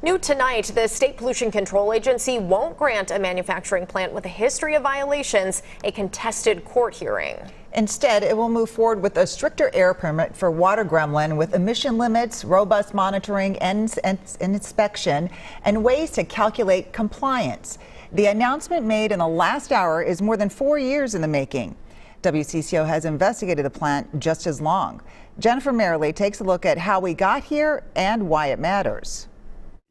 New tonight, the State Pollution Control Agency won't grant a manufacturing plant with a history of violations a contested court hearing. Instead, it will move forward with a stricter air permit for Water Gremlin with emission limits, robust monitoring and inspection, and ways to calculate compliance. The announcement made in the last hour is more than 4 years in the making. WCCO has investigated the plant just as long. Jennifer Merrily takes a look at how we got here and why it matters.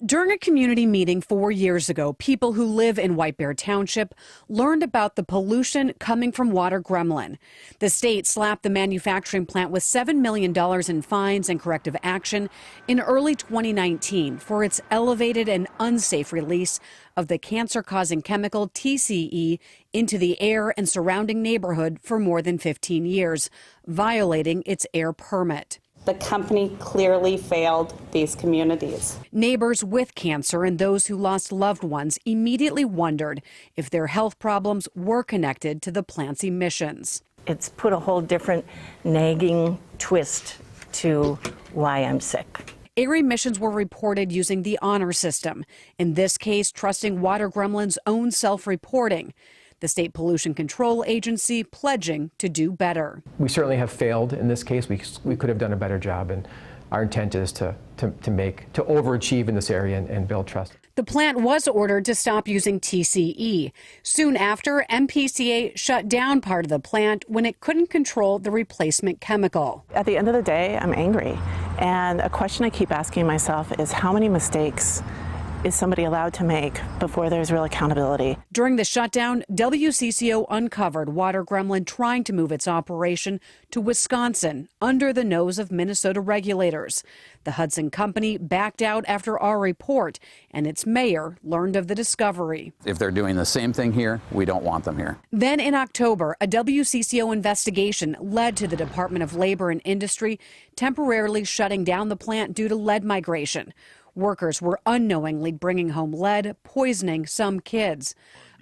During a community meeting 4 years ago, people who live in White Bear Township learned about the pollution coming from Water Gremlin. The state slapped the manufacturing plant with $7 million in fines and corrective action in early 2019 for its elevated and unsafe release of the cancer-causing chemical TCE into the air and surrounding neighborhood for more than 15 years, violating its air permit. The company clearly failed these communities. Neighbors with cancer and those who lost loved ones immediately wondered if their health problems were connected to the plant's emissions. It's put a whole different nagging twist to why I'm sick. Air emissions were reported using the honor system, in this case trusting Water Gremlin's own self-reporting. The State Pollution Control Agency pledging to do better. We certainly have failed in this case. We could have done a better job, and our intent is to overachieve in this area and build trust. The plant was ordered to stop using TCE. Soon after, MPCA shut down part of the plant when it couldn't control the replacement chemical. At the end of the day, I'm angry. And a question I keep asking myself is how many mistakes is somebody allowed to make before there's real accountability? During the shutdown, WCCO uncovered Water Gremlin trying to move its operation to Wisconsin under the nose of Minnesota regulators. The Hudson Company backed out after our report, and its mayor learned of the discovery. If they're doing the same thing here, we don't want them here. Then in October, a WCCO investigation led to the Department of Labor and Industry temporarily shutting down the plant due to lead migration. Workers were unknowingly bringing home lead, poisoning some kids.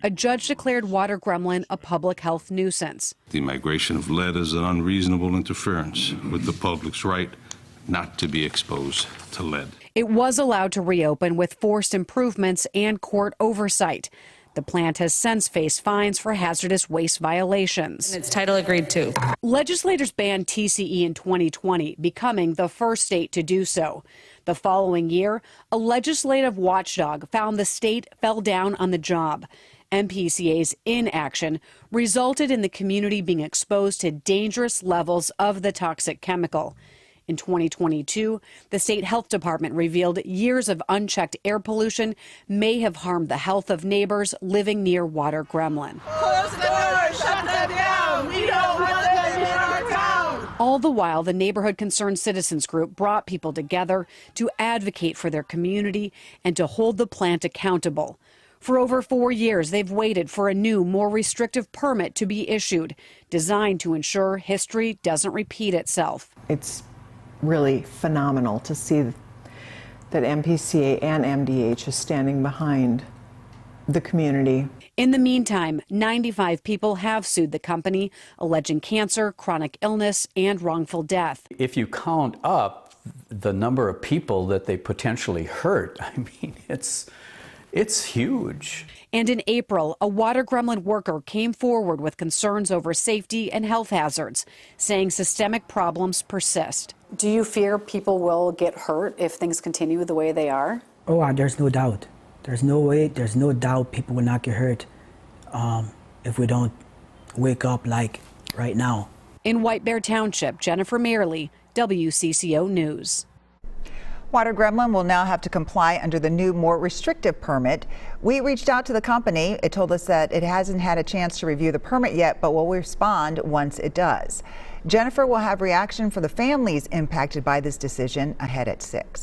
A judge declared Water Gremlin a public health nuisance. The migration of lead is an unreasonable interference with the public's right not to be exposed to lead. It was allowed to reopen with forced improvements and court oversight. The plant has since faced fines for hazardous waste violations. Its title agreed to. Legislators banned TCE in 2020, becoming the first state to do so. The following year, a legislative watchdog found the state fell down on the job. MPCA's inaction resulted in the community being exposed to dangerous levels of the toxic chemical. In 2022, the state health department revealed years of unchecked air pollution may have harmed the health of neighbors living near Water Gremlin. Close the door, shut them down. We don't want them in our town. All the while, the Neighborhood Concerned Citizens Group brought people together to advocate for their community and to hold the plant accountable. For over 4 years, they've waited for a new, more restrictive permit to be issued, designed to ensure history doesn't repeat itself. It's really phenomenal to see that MPCA and MDH is standing behind the community. In the meantime, 95 people have sued the company, alleging cancer, chronic illness, and wrongful death. If you count up the number of people that they potentially hurt, I mean, it's huge. And in April, a Water Gremlin worker came forward with concerns over safety and health hazards, saying systemic problems persist. Do you fear people will get hurt if things continue the way they are? Oh, there's no doubt. There's no doubt people will not get hurt if we don't wake up like right now. In White Bear Township, Jennifer Merrily, WCCO News. Water Gremlin will now have to comply under the new, more restrictive permit. We reached out to the company. It told us that it hasn't had a chance to review the permit yet, but will respond once it does. Jennifer will have reaction for the families impacted by this decision ahead at 6.